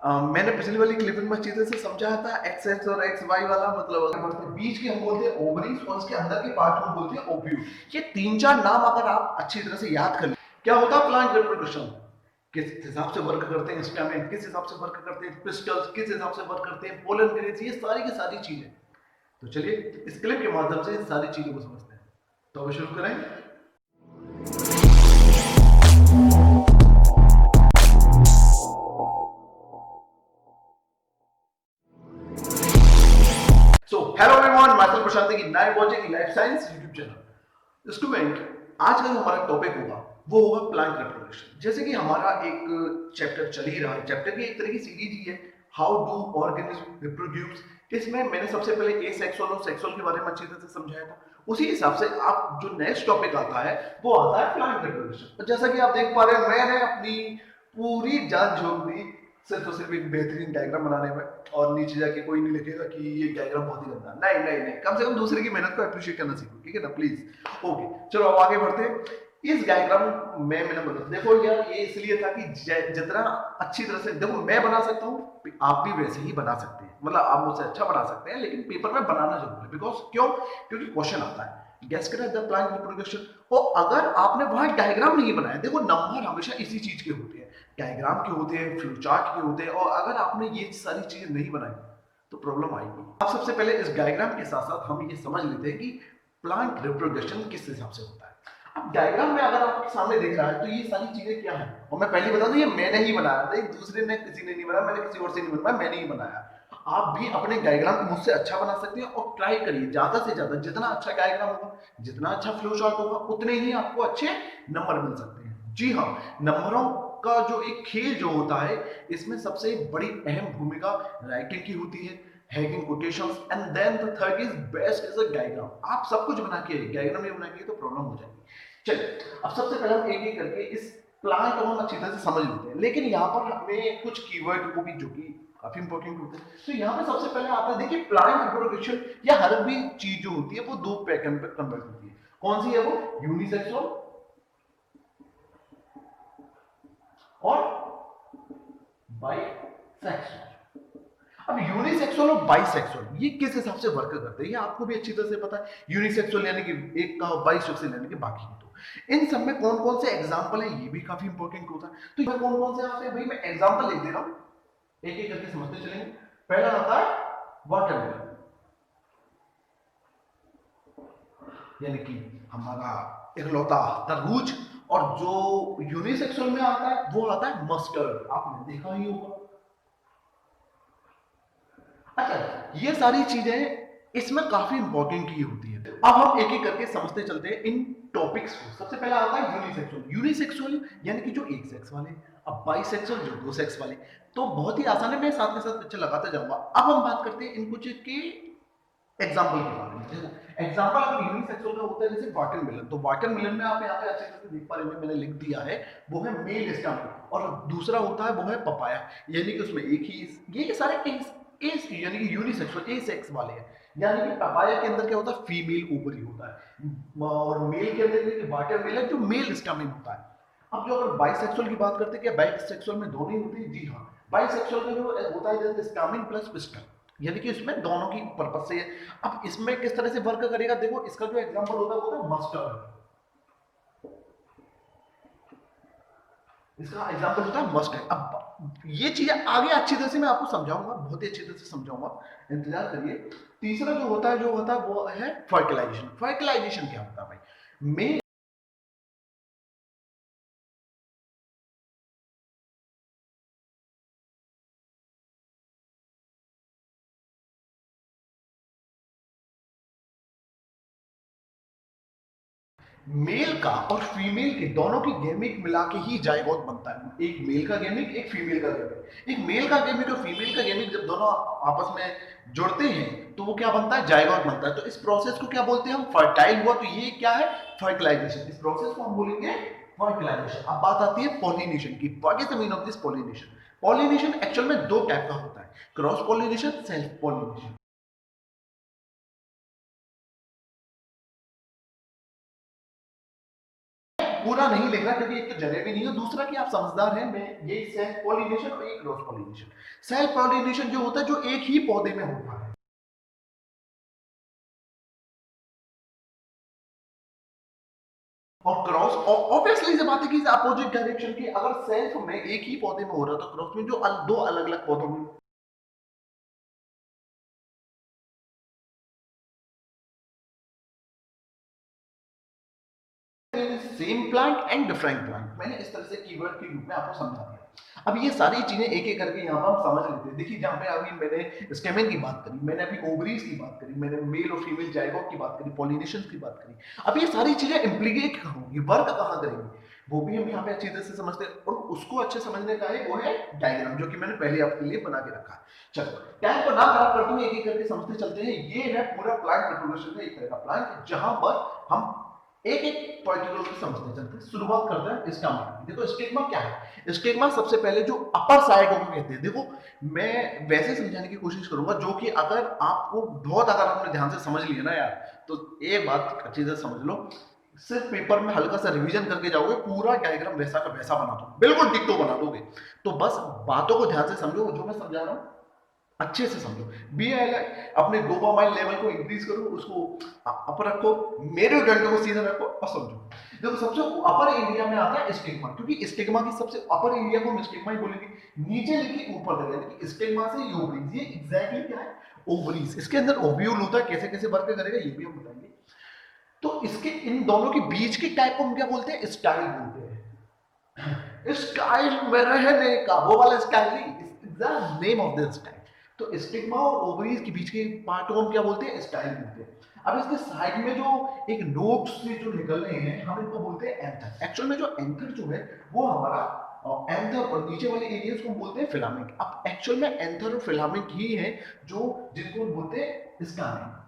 मैंने पिछली वाली क्लिपिंग में चीजें से समझाया था एक्स एक्स और एक्स वाई वाला, मतलब अगर बढ़ते बीच के हम बोलते हैं ओवरीज और उसके अंदर के पार्ट को हम बोलते हैं ओव्यूल। ये तीन चार नाम अगर आप अच्छी तरह से याद कर लें, क्या होता है प्लांट रिप्रोडक्शन, किस हिसाब से वर्क करते हैं स्टैमेन, किस हिसाब से वर्क करते हैं पिस्टल्स, किस हिसाब से वर्क करते हैं पोलन ग्रेन्स, ये सारी की सारी चीजें। तो चलिए इस क्लिप के माध्यम से इन सारी चीजों को समझते हैं। तो अभी शुरू करें। So, hello everyone, myself Prashant की night watching life science YouTube channel. Student, आज का जो हमारा टॉपिक होगा वो होगा प्लांट रिप्रोडक्शन। जैसे कि हमारा एक चैप्टर चल ही रहा है, चैप्टर की एक तरह की सीरीज ही है, हाउ डू ऑर्गेनिज्म रिप्रोड्यूस। इसमें मैंने सबसे पहले एसेक्सुअल और सेक्सुअल के बारे में अच्छी तरह से समझाया था। उसी हिसाब से आप जो नेक्स्ट टॉपिक आता है वो आता है प्लांट रिप्रोडक्शन। जैसा कि आप देख पा रहे हैं, मैंने अपनी पूरी जान झोंक दी सिर्फ और सिर्फ एक बेहतरीन डायग्राम बनाने में, और नीचे जाके कोई नहीं लिखेगा कि ये डायग्राम बहुत ही गंदा। नहीं नहीं नहीं, कम से कम दूसरे की मेहनत को अप्रिशिएट करना सीखो, ठीक है ना, प्लीज। ओके, चलो अब आगे बढ़ते हैं। इस डायग्राम में मैंने मतलब देखो यार, ये इसलिए था कि जितना अच्छी तरह से देखो मैं बना सकता हूँ, आप भी वैसे ही बना सकते हैं, मतलब आप मुझसे अच्छा बना सकते हैं, लेकिन पेपर में बनाना जरूर है। बिकॉज क्यों? क्योंकि क्वेश्चन आता है गेस करें द प्लांट रिप्रोडक्शन, और अगर आपने वहां डायग्राम नहीं बनाया, देखो नंबर हमेशा इसी चीज के होते हैं, डायग्राम के होते हैं, फ्लो चार्ट के होते हैं, और अगर आपने ये सारी चीजें नहीं बनाई तो प्रॉब्लम आएगी। अब सबसे पहले इस डायग्राम के साथ साथ हम ये समझ लेते हैं कि प्लांट रिप्रोडक्शन किस हिसाब से होता है। अब डायग्राम में अगर आपके सामने दिख रहा है तो ये सारी चीजें क्या है, और मैं पहले बता दूं ये मैंने ही बनाया था, दूसरे ने किसी ने नहीं बनाया, मैंने किसी और से नहीं बनाया, मैंने ही बनाया। आप भी अपने डायग्राम को मुझसे अच्छा बना सकते हैं, और ट्राई करिए ज्यादा से ज्यादा, जितना अच्छा डायग्राम होगा, जितना अच्छा फ्लो चार्ट होगा, उतने ही आपको अच्छे नंबर मिल सकते हैं। जी हाँ, नंबरों का जो एक खेल जो होता है, इसमें सबसे बड़ी अहम भूमिका राइटिंग की होती है, hanging quotations, and then the third is best is a diagram. आप सब कुछ बना के डायग्राम नहीं बनाएंगे तो प्रॉब्लम हो जाएगी। चलिए अब सबसे पहले हम एक एक करके इस प्लांट को हम अच्छी तरह से समझ लेते हैं, लेकिन यहाँ पर हमें कुछ कीवर्ड को भी जो कि काफी इंपॉर्टेंट होते हैं। तो यहाँ पे सबसे पहले आता है, देखिए प्लांट रिप्रोडक्शन या हर भी चीज जो होती है वो दो पैटर्न पे कन्वर्ट होती है। कौन सी है वो? यूनिसेक्सुअल और बाइसेक्सुअल। अब यूनिसेक्सुअल और बाइसेक्सुअल ये किस हिसाब से वर्क करते हैं, ये आपको भी अच्छी तरह से पता है। यूनिसेक्सुअल यानी कि एक का, बाइसेक्सुअल यानी कि बाकी के दो। इन सब में कौन कौन से एग्जांपल है ये भी काफी इंपॉर्टेंट होता है। तो ये कौन कौन से आते हैं भाई, मैं एग्जांपल लिख दे रहा हूं, एक एक करके समझते चलेंगे। पहला आता है वाटरमेलन, यानी कि हमारा इकलौता तरबूज। और जो यूनिसेक्सुअल में आता है वो आता है मस्टर्ड, आपने देखा ही होगा। अच्छा, ये सारी चीजें इसमें काफी इंपॉर्टेंट की होती है। अब हम एक एक करके समझते चलते हैं इन टॉपिक्स को। सबसे पहला आता है यूनिसेक्सुअल। यूनिसेक्सुअल यानी कि जो एक सेक्स वाले, अब बाइसेक्सुअल जो दो सेक्स वाले। तो बहुत ही आसान है, मैं साथ के साथ पिक्चर लगाते जाऊंगा। अब हम बात करते हैं इन कुछ के एग्जाम्पल के बारे में। देखो एग्जाम्पल अगर यूनिसेक्सुअल का होता है जैसे वाटरमेलन, तो वाटरमेलन में आप यहाँ पे अच्छे से देख पा रहे हैं, मैंने लिख दिया है, वो है मेल स्टम। और दूसरा होता है वो है पपाया, यानी कि उसमें एक ही, ये सारे यानी कि यूनिसेक्सुअल ए सेक्स वाले हैं। यानी कि पपाया के अंदर क्या होता है, फीमेल ओवरी होता है, और मेल के अंदर वाटरमेलन जो मेल स्टम होता है। अब जो अगर बाइसेक्सुअल की बात करते हैं, क्या बाइसेक्सुअल में दोनों ही होते हैं? जी हाँ, बाइसेक्सुअल का जो होता है जैसे स्टामिन प्लस पिस्टन, यानी कि इसमें दोनों की पर्पस से है। अब इसमें किस तरह से वर्क करेगा, देखो इसका जो एग्जांपल होता है वो होता है मस्टर्ड। इसका एग्जांपल होता है मस्टर्ड। अब ये चीजें आगे अच्छी तरह से मैं आपको समझाऊंगा, बहुत ही अच्छी तरह से समझाऊंगा, इंतजार करिए। तीसरा जो होता है वो है फर्टिलाइजेशन। फर्टिलाइजेशन क्या होता है भाई? मेल मेल का और फीमेल के दोनों की गैमिक मिला के ही जायगोट बनता है। एक मेल का गैमिक, एक फीमेल का गैमिक। एक मेल का गैमिक और फीमेल का गैमिक जब दोनों आपस में जुड़ते हैं तो वो क्या बनता है? जायगोट बनता है। तो इस प्रोसेस को क्या बोलते हैं हम? फर्टाइल हुआ। तो ये क्या है? फर्टिलाइजेशन। इस प्रोसेस को हम बोलेंगे फर्टिलाइजेशन। अब बात आती है पॉलिनेशन की। What is the meaning of this pollination? Pollination actual में दो टाइप का होता है, क्रॉस पॉलिनेशन, सेल्फ पॉलिनेशन। पूरा नहीं लिख रहा क्योंकि एक तो जगह भी नहीं है, दूसरा कि आप समझदार हैं, मैं ये सेल्फ पॉलिनेशन और ये क्रॉस पॉलिनेशन। सेल्फ पॉलिनेशन जो होता है जो एक ही पौधे में होता है, और क्रॉस ऑब्वियसली से बात है कि अपोजिट डायरेक्शन की। अगर सेल्फ में एक ही पौधे में हो रहा तो क्रॉस में जो दो अलग अलग पौधों में। Same plant and different plant, मैंने इस तरह से कीवर्ड के रूप में आपको समझा दिया। अब ये सारी चीजें एक एक करके यहाँ पर हम समझ लेते हैं। देखिए जहाँ पे अभी मैंने स्टेमेन की बात करी, मैंने अभी ओवरीज की बात करी, मैंने मेल और फीमेल जाइगोट की बात करी, पॉलिनेशन की बात करी। अब ये सारी चीजें इम्प्लीकेट होंगी, वर्क कहाँ करेंगी, वो भी हम यहाँ पे अच्छी तरह से समझते हैं। और उसको अच्छे समझने का है वो है डायग्राम, जो कि मैंने पहले आपके लिए बना के रखा है। चलो टाइम को ना खराब करते हुए एक एक करके समझते चलते हैं। ये है पूरा प्लांट रिप्रोडक्शन का एक तरह का प्लांट, जहां पर हम एक एक पर्टिकुलर को समझते चलते हैं। शुरुआत करते हैं स्टिग्मा। देखो स्टिग्मा क्या है। स्टिग्मा सबसे पहले जो अपर साइड को कहते हैं, देखो मैं वैसे समझाने की कोशिश करूंगा जो कि अगर आपको बहुत, अगर आपने ध्यान से समझ लिया ना यार, तो एक बात अच्छी से समझ लो, सिर्फ पेपर में हल्का सा रिवीजन करके जाओगे, पूरा डायग्राम वैसा का वैसा बना दो, बिल्कुल डिक्टो बना दोगे। तो बस बातों को ध्यान से समझो, जो मैं समझा रहा हूँ अच्छे से समझो। बी आई अपने डोपामाइन लेवल को इंक्रीज करो, उसको अपर रखो, मेरे डंडे को सीधा रखो और समझो। देखो सबसे अपर एरिया में आता है स्टिग्मा, क्योंकि स्टिग्मा की सबसे अपर एरिया को हम स्टिग्मा ही बोलेंगे। नीचे लिखिए ऊपर तक, यानी कि स्टिग्मा से ओवरीज, ये एग्जैक्टली क्या है, ओवरीज। इसके अंदर ओव्यूल होता है, कैसे कैसे वर्क करेगा ये भी हम बताएंगे। तो इसके इन दोनों के बीच के टाइप को हम क्या बोलते हैं, स्टाइल बोलते हैं। स्टाइल में रहने का वो वाला स्टाइल नहीं, the name of the style. तो स्टिग्मा और ओवरीज के बीच के पार्ट को हम क्या बोलते हैं, स्टाइल बोलते हैं। अब इसके साइड में जो एक नोट से जो निकल रहे हैं, हम इनको बोलते हैं एंथर। एक्चुअल में जो एंथर जो है वो हमारा एंथर, और नीचे वाले एरियाज को हम बोलते हैं फिलामेंट। अब एक्चुअल में एंथर और फिलामेंट ही है जो जिनको हम बोलते हैं स्टामेन।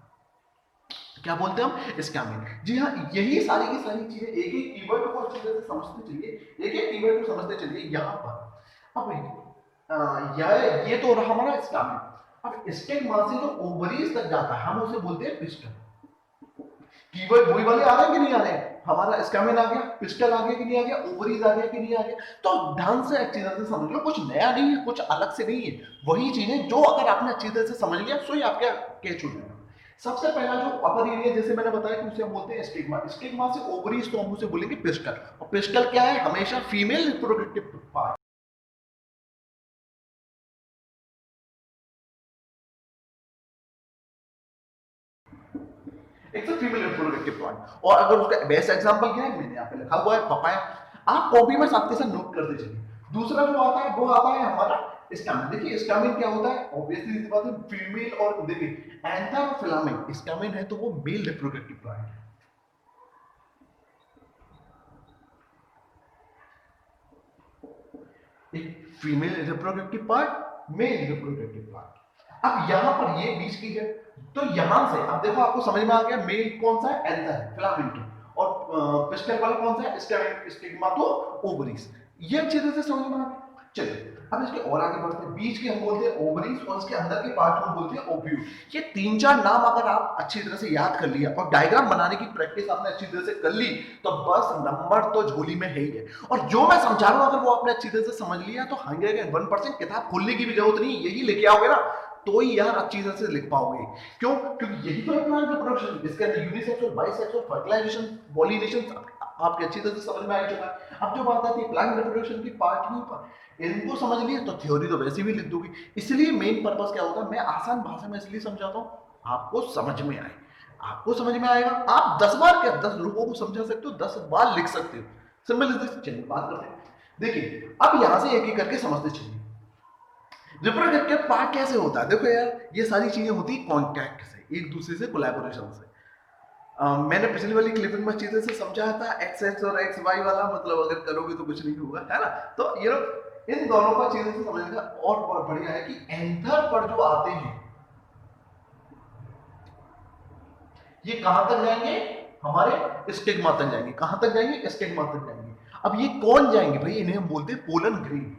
क्या बोलते हैं हम, स्कैमिंग। जी हाँ, यही सारी की सारी चीजें एक एक कीवर्ड को अच्छी तरह से समझते चलिए, एक एक कीवर्ड को समझते चलिए। यहाँ पर अब ये तो रहा हमारा स्कैमिंग। अब स्टिग्मा से जो ओवरीज तक जाता है हम उसे बोलते हैं पिस्टल। कीवर्ड वही वाले आ रहे हैं कि नहीं आ रहे हैं, हमारा स्कैमिन आ गया, पिस्टल आ गया कि नहीं आ गया, ओवरीज आ गया कि नहीं आ गया। तो ढंग से अच्छी तरह से समझ लो, कुछ नया नहीं है, कुछ अलग से नहीं है, वही चीजें जो अगर आपने अच्छी तरह से समझ लिया सो ही आपके कैच हो जाएगा। सबसे पहला जो अपर एरिया जैसे मैंने बताया कि उसे हम बोलते हैं स्टिग्मा। स्टिग्मा से ओवरीज तो हम उसे बोलेंगे पिस्टल। और पिस्टल क्या है, हमेशा फीमेल रिप्रोडक्टिव पार्ट। एक तो फीमेल रिप्रोडक्टिव पार्ट। और अगर उसका बेस्ट एग्जांपल क्या है, मैंने यहाँ पे लिखा हुआ है पपाया। आप कॉपी में साथ के साथ नोट करते चलिए। दूसरा जो आता है वो आता है हमारा स्टामिन। देखिए स्टामिन क्या होता है, ऑब्वियसली इस बात है फीमेल, और देखिए एंथर और फिलामेंट, स्टामिन है तो वो मेल रिप्रोडक्टिव पार्ट है। एक female reproductive part, male reproductive part. अब यहां पर ये बीच की है, तो यहां से अब देखो आपको समझ में आ गया मेल कौन सा है, एंथर है, फिलामेंटो। और पिस्टल वाला कौन सा है, स्टिग्मा तो ओवरीज। ये अच्छी तरह से समझ में आ गया। चलिए अब इसके और आगे बढ़ते हैं। बीच के हम बोलते हैं ओवरीज, और इसके अंदर के पार्ट को बोलते हैं ओव्यूल। ये तीन चार नाम अगर आप अच्छी तरह से याद कर लिया और डायग्राम बनाने की प्रैक्टिस आपने अच्छी तरह से कर ली, तो बस नंबर तो झोली में है ही है। और जो मैं समझा रहा हूं अगर वो आपने अच्छी तरह से समझ लिया तो 101% किताब खोलने की भी जरूरत नहीं, यही लेके आओगे ना तो ही यार अच्छी तरह से लिख पाओगे। क्यों, क्योंकि यही तो है प्लांट रिप्रोडक्शन। इसके अंदर यूनिसेक्सुअल, बाइसेक्सुअल, फर्टिलाइजेशन, पॉलिनेशन आपके अच्छी तरह से समझ में आ चुका है। अब जो बात आती है प्लांट रिप्रोडक्शन की पार्ट के ऊपर, इनको समझ लिए तो थ्योरी तो वैसे भी लिख दोगे। इसलिए मेन पर्पस क्या होता है, मैं आसान भाषा में इसलिए समझाता हूँ आपको समझ में आए। आपको समझ में आएगा, आप 10 बार क्या 10 लोगों को समझा सकते हो, 10 बार लिख सकते हो। Simple is this. चलिए बात करते हैं। देखिए अब यहां से एक एक करके समझते चलिए रिप्रोडक्टिव पार्ट कैसे होता है। देखो यार ये सारी चीजें होती है कॉन्टैक्ट से, एक दूसरे से कोलैबोरेशन से। मैंने पिछली वाली क्लिपिंग में चीजें से समझाया था एक्स एक्स और एक्स वाई वाला, मतलब अगर करोगे तो कुछ नहीं होगा, है ना। तो ये इन दोनों का चीजें से समझने का और बहुत बढ़िया है कि एंथर पर जो आते हैं ये कहां तक जाएंगे, हमारे स्टिग्मा तक जाएंगे। कहां तक जाएंगे, स्टिग्मा तक जाएंगे। अब ये कौन जाएंगे भाई, इन्हें हम बोलते हैं पोलन ग्रेन।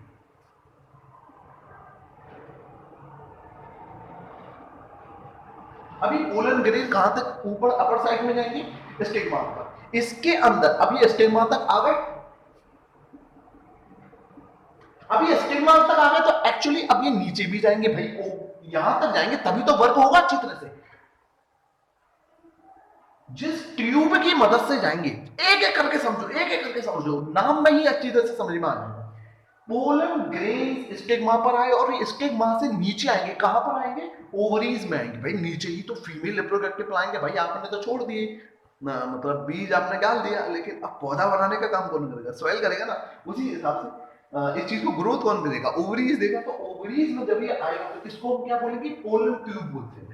अभी पोलन ग्रेन कहां तक ऊपर अपर साइड में जाएंगे, स्टिग्मा पर। इसके अंदर अब ये स्टिग्मा तक आ गए, अब ये स्टिग्मा तक आ गए तो एक्चुअली अब ये नीचे भी जाएंगे भाई, यहां तक जाएंगे तभी तो वर्क होगा अच्छी तरह से। जिस ट्यूब की मदद से जाएंगे, एक एक करके समझो, एक एक करके समझो, नाम में ही अच्छी तरह से समझ में आ जाएगा। पोलन ग्रेन्स स्टिग्मा पर आए और स्टिग्मा से नीचे आएंगे, कहां पर आएंगे, ओवरीज में आएंगे। भाई नीचे ही तो फीमेल रिप्रोडक्टिव प्लांट है भाई, आपने तो छोड़ दिए ना, मतलब बीज आपने डाल दिया, लेकिन अब पौधा बनाने का काम कौन करेगा, सॉइल करेगा ना। उसी हिसाब से इस चीज को ग्रोथ कौन करेगा, ओवरीज देगा। तो ओवरीज में जब ये आएगा तो इसको हम क्या बोलेंगे, पोलन ट्यूब बोलते हैं।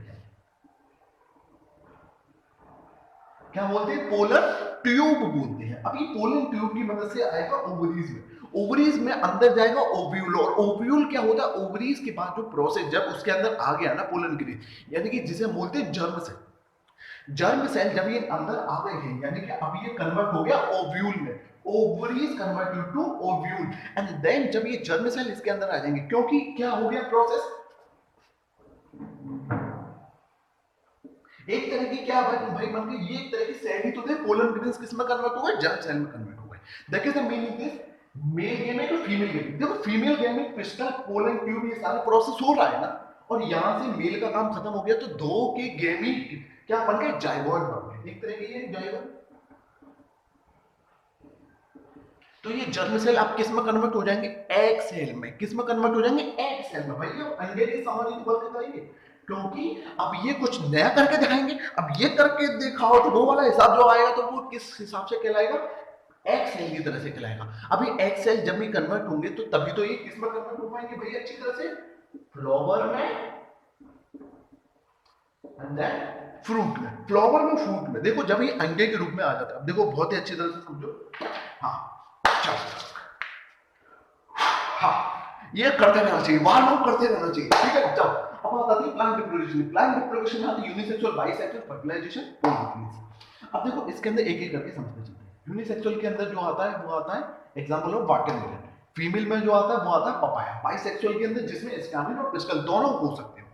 क्या बोलते हैं, पोलर ट्यूब बोलते हैं। अब ये पोलन ट्यूब की मदद से आएगा ओवरीज में, ओवरीज में अंदर जाएगा ओव्यूल, और ओव्यूल क्या होता है, ओवरीज के बाद जो प्रोसेस जब उसके अंदर आ गया ना पोलन ग्रेन, यानी कि जिसे बोलते हैं जर्म सेल, जर्म सेल जब ये अंदर आ गए हैं, यानी कि अब ये कन्वर्ट हो गया ओव्यूल में, ovaries converted to ovule, and then जब ये जर्म सेल इसके अंदर आ जाएंगे, क्योंकि क्या हो गया प्रोसेस, एक तरह की क्या भाई मान के ये एक तरह की सेल ही तो थे, पोलन ग्रेन्स किस में कन्वर्ट हो गए, जर्म सेल में कन्वर्ट हो गए। That is the meaning this male gamete और फीमेल गैमेट। देखो female gamete pistol pollen tube ये सारा प्रोसेस हो रहा है ना, और यहां से मेल का काम खत्म हो गया तो दो के गैमेट क्या बन गए, जाइगोट बन गए, एक तरह के ये जाइगोट। तो ये जर्म सेल आप किस में कन्वर्ट हो जाएंगे, एग सेल में। किस में कन्वर्ट हो जाएंगे, एग सेल में। भाई ये अंडे की सामान्य वर्क करेंगे, क्योंकि अब ये कुछ नया करके दिखाएंगे। अब ये करके दिखाओ तो वो वाला हिसाब जो आएगा तो वो किस हिसाब से कहलाएगा, एग सेल की तरह से कहलाएगा। अभी एग सेल जब भी कन्वर्ट होंगे तो तभी तो ये किस में कन्वर्ट हो पाएंगे भैया अच्छी तरह से, फ्लावर में एंड देन फ्रूट में, फ्लावर में फ्रूट में। देखो जब ये अंडे के रूप में आ जाता है, अब देखो बहुत ही अच्छी तरह से समझो, हाँ चलो, हाँ ये करते रहना चाहिए, वार्म अप करते रहना चाहिए, ठीक है। चलो अब बात आती है प्लांट रिप्रोडक्शन। प्लांट रिप्रोडक्शन में यूनिसेक्सुअल, बाइसेक्सुअल, फर्टिलाइजेशन, पॉलिनेशन। अब देखो इसके अंदर एक एक करके समझते चलते हैं। यूनिसेक्सुअल के अंदर जो आता है वो आता है एग्जांपल ऑफ वाटरमेलन, फीमेल में जो आता है वो आता है पपाया। बाइसेक्सुअल के अंदर जिसमें स्टैमिन और पिस्टल दोनों हो सकते हैं,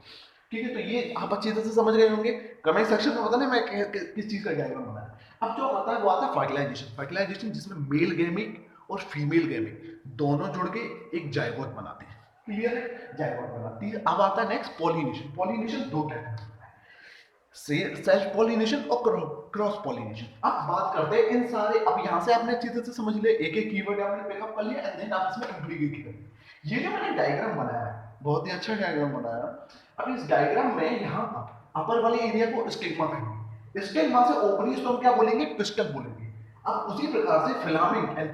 ठीक है। तो ये आप अच्छी तरह से समझ गए होंगे। कमेंट सेक्शन में बताना मैं किस चीज का डायग्राम बनाया। अब जो आता है वो आता है फर्टिलाइजेशन। फर्टिलाइजेशन जिसमें मेल गैमेट और फीमेल गैमेट दोनों जुड़ के एक जाइगोट बनाते हैं, क्लियर है, जाइगोट बनाती है। अब आता है नेक्स्ट पॉलिनेशन। पॉलिनेशन दो टाइप का होता है, सेल्फ पॉलिनेशन और क्रॉस पॉलिनेशन। अब बात करते हैं इन सारे, अब यहां से आपने अच्छी तरह से समझ लिया, एक एक कीवर्ड आपने पिकअप कर लिया, एंड देन आप इसमें इंप्लीकेट करेंगे। ये जो मैंने डायग्राम बनाया है बहुत ही अच्छा डायग्राम बनाया। अब इस डायग्राम में यहाँ अपर वाले एरिया को स्टिग्मा कहेंगे, स्टिग्मा से ओवरीज तो हम क्या बोलेंगे, पिस्टल बोलेंगे। अब उसी प्रकार से filament and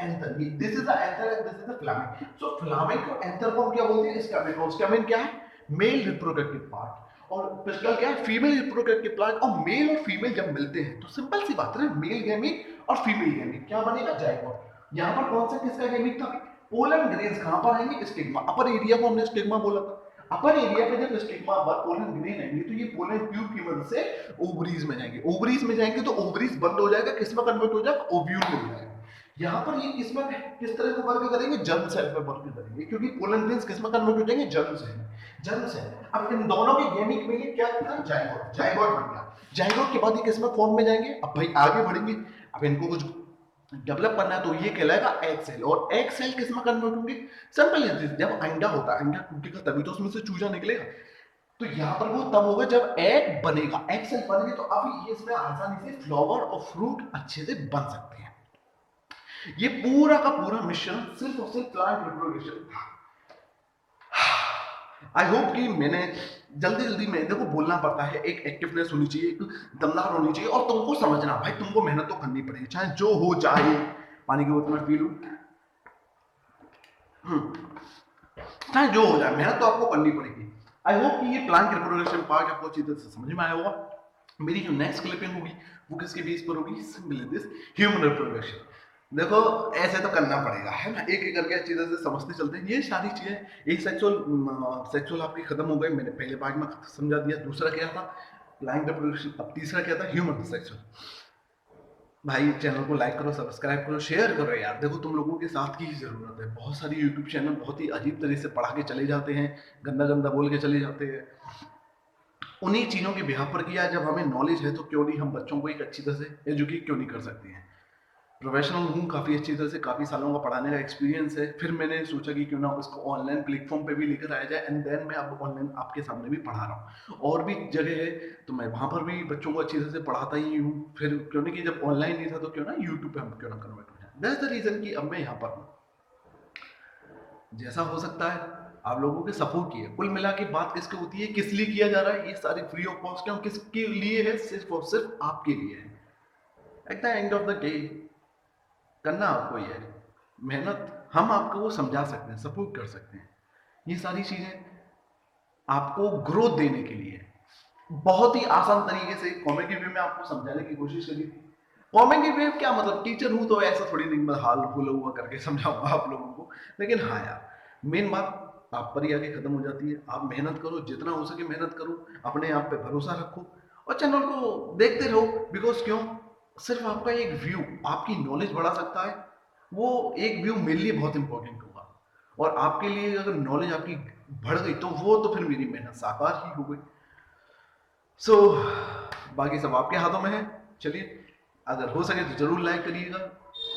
anther, this is the anther and this is the filament. So filament और एंथर को हम क्या बोलते हैं, स्टैमेन। और स्टैमेन क्या है, मेल रिप्रोडक्टिव पार्ट, और पिस्टल क्या है, फीमेल रिप्रोडक्टिव पार्ट। और मेल और फीमेल जब मिलते हैं तो सिंपल सी बात है, मेल गैमेट और फीमेल गैमेट क्या बनेगा, जाइगोट। यहाँ पर कौन सा किसका गैमेट था, पोलन ग्रेन्स कहां पर आएंगे, स्टिग्मा। अपर एरिया को हमने स्टिग्मा बोला था। अपर एरिया पे जब स्टिग्मा पर पोलन ग्रेन आएंगे तो ये पोलन ट्यूब की मदद से ओवरीज में जाएंगे। ओवरीज में जाएंगे तो ओवरीज बंद हो जाएगा, किसमें कन्वर्ट हो जाएगा, ओव्यूल में हो जाएगा। यहाँ पर ये किसमें किस तरह का वर्क करेंगे, जर्म सेल पे वर्क करेंगे, क्योंकि पोलन ग्रेन्स किसमें कन्वर्ट हो जाएंगे, जर्म सेल। Germ cell. अब इन दोनों के गैमेट मिलके क्या था, जाइगोट। जाइगोट बन गया। जाइगोट के बाद ये किसमें फॉर्म में जाएंगे, अब भाई आगे बढ़ेंगे, अब इनको कुछ डेवलप करना है तो ये कहलाएगा एग सेल। और एग सेल किस में कन्वर्ट होंगे, सिंपल है, जब अंडा होता है, अंडा टूटेगा तभी तो उसमें से चूजा निकलेगा। तो यहाँ पर वो तब होगा जब एग बनेगा, एग सेल बनेगी तो अब ये इसमें आसानी से फ्लावर और फ्रूट अच्छे से बन सकते हैं। ये पूरा का पूरा मिश्रण सिर्फ और सिर्फ प्लांट रिप्रोडक्शन था। आई होप कि मैंने जल्दी जल्दी में, देखो बोलना पड़ता है, एक एक्टिवनेस होनी चाहिए, एक दमदार होनी चाहिए, और तुमको समझना भाई, तुमको मेहनत तो करनी पड़ेगी, चाहे जो हो जाए। पानी की बोतल में पी लूं, चाहे जो हो जाए, मेहनत तो आपको करनी पड़ेगी। आई होप कि ये प्लांट रिप्रोडक्शन पार्ट आपको अच्छी तरह से समझ में आया होगा। मेरी जो नेक्स्ट क्लिपिंग होगी वो किसके बेस पर होगी, सिंपली दिस, ह्यूमन रिप्रोडक्शन। देखो ऐसे तो करना पड़ेगा, है ना, एक एक करके अच्छी तरह से समझते चलते हैं ये सारी चीजें। एक सेक्सुअल आपकी खत्म हो गई, मैंने पहले पार्ट में समझा दिया। दूसरा क्या था, प्लांट रिप्रोडक्शन। अब तीसरा क्या था, ह्यूमन सेक्सुअल। भाई चैनल को लाइक करो, सब्सक्राइब करो, शेयर करो यार। देखो तुम लोगों के साथ की ही जरूरत है। बहुत सारी यूट्यूब चैनल बहुत ही अजीब तरह से पढ़ा के चले जाते हैं, गंदा गंदा बोल के चले जाते हैं। उन्हीं चीज़ों के बिहाफ पर किया है। जब हमें नॉलेज है तो क्यों नहीं हम बच्चों को एक अच्छी तरह से एजुकेट क्यों नहीं कर सकते हैं। प्रोफेशनल हूँ काफ़ी अच्छी तरह से, काफ़ी सालों का पढ़ाने का एक्सपीरियंस है। फिर मैंने सोचा कि क्यों ना उसको ऑनलाइन प्लेटफॉर्म पे भी लेकर आया जाए, एंड देन मैं अब ऑनलाइन आपके सामने भी पढ़ा रहा हूँ। और भी जगह है तो मैं वहाँ पर भी बच्चों को अच्छी तरह से पढ़ाता ही हूँ। फिर क्यों नहीं कि जब ऑनलाइन नहीं था तो क्यों ना यूट्यूब पे हम क्यों ना कन्वर्ट हो जाए। दैट्स द रीज़न कि अब मैं यहाँ पर हूँ। जैसा हो सकता है आप लोगों के सपोर्ट की है। कुल मिला के बात किसकी होती है, किस लिए किया जा रहा है, ये सारी फ्री ऑफ कॉस्ट है, किसके लिए है, सिर्फ और सिर्फ आपके लिए है। At the end of the day करना आपको ही है। मेहनत हम आपको वो समझा सकते हैं, सपोर्ट कर सकते हैं। ये सारी चीजें आपको ग्रोथ देने के लिए बहुत ही आसान तरीके से कॉमेडी वे में आपको समझाने की कोशिश करी थी। कॉमेडी वे क्या मतलब, टीचर हूं तो ऐसा थोड़ी नहीं मैं हाल हुआ हुआ करके समझाऊंगा आप लोगों को। लेकिन हाँ यार, मेन बात आप पर ही आगे खत्म हो जाती है। आप मेहनत करो, जितना हो सके मेहनत करो, अपने आप पे भरोसा रखो और चैनल को देखते रहो। बिकॉज क्यों, सिर्फ आपका एक व्यू आपकी नॉलेज बढ़ा सकता है। वो एक व्यू मेरे लिए बहुत इंपॉर्टेंट होगा, और आपके लिए अगर नॉलेज आपकी बढ़ गई तो वो तो फिर मेरी मेहनत साकार ही हो गई। सो बाकी सब आपके हाथों में है। चलिए, अगर हो सके तो जरूर लाइक करिएगा,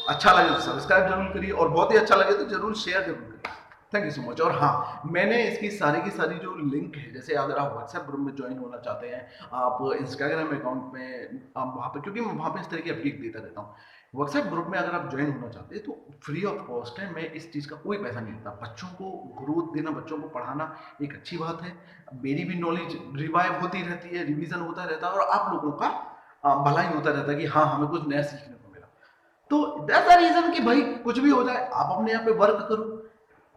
अच्छा लगे तो सब्सक्राइब जरूर करिए, और बहुत ही अच्छा लगे तो जरूर शेयर जरूर करिए। Thank you so much. और हाँ, मैंने इसकी सारी की सारी जो लिंक है, जैसे अगर आप व्हाट्सएप ग्रुप में ज्वाइन होना चाहते हैं, आप इंस्टाग्राम अकाउंट में, आप वहाँ पर, क्योंकि मैं वहाँ पे इस तरह की अपडेट देता रहता हूँ। व्हाट्सएप ग्रुप में अगर आप ज्वाइन होना चाहते हैं तो फ्री ऑफ कॉस्ट है। मैं इस चीज़ का कोई पैसा नहीं लेता। बच्चों को ग्रोथ देना, बच्चों को पढ़ाना एक अच्छी बात है। मेरी भी नॉलेज रिवाइव होती रहती है, रिवीजन होता रहता है, और आप लोगों का भलाई होता रहता है कि हाँ, हमें कुछ नया सीखने को मिला। तो दैट्स द रीजन कि भाई कुछ भी हो जाए, आप अपने यहाँ पे वर्क करो।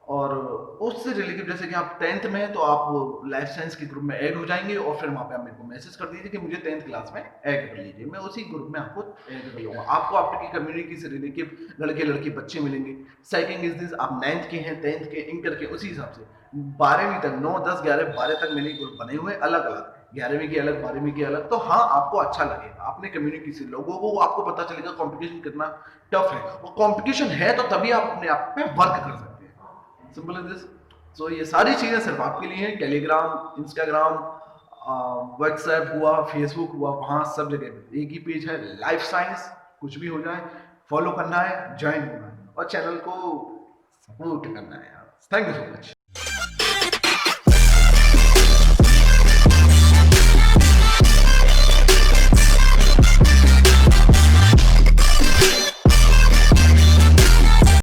और उससे रिलेटेड, जैसे कि आप 10th में हैं तो आप लाइफ साइंस के ग्रुप में ऐड हो जाएंगे, और फिर वहाँ पे आप मेरे को मैसेज कर दीजिए कि मुझे 10th क्लास में ऐड कर लीजिए। मैं उसी ग्रुप में आपको ऐड कर लूँगा। आपको आपकी कम्युनिटी से रिलेटेड लड़के लड़की बच्चे मिलेंगे। सेकंड इज दिस, आप 9th के हैं, 10th के, इंटर के, उसी हिसाब से 12वीं तक, 9 10 11 12 तक मैंने ग्रुप बने हुए अलग अलग, 11वीं के अलग, 12वीं के अलग। तो हाँ, आपको अच्छा लगेगा अपने कम्युनिटी से लोगों को, आपको पता चलेगा कंपटीशन कितना टफ है, और कंपटीशन है तो तभी आप अपने आप पे वर्क कर सकते हैं। Simple is this. सो ये सारी चीजें सिर्फ आपके लिए हैं। टेलीग्राम, इंस्टाग्राम, व्हाट्सएप हुआ, फेसबुक हुआ, वहां सब जगह एक ही पेज है, लाइफ साइंस। कुछ भी हो जाए, फॉलो करना है, ज्वाइन होना है, और चैनल को सपोर्ट करना है यार। Thank you so much.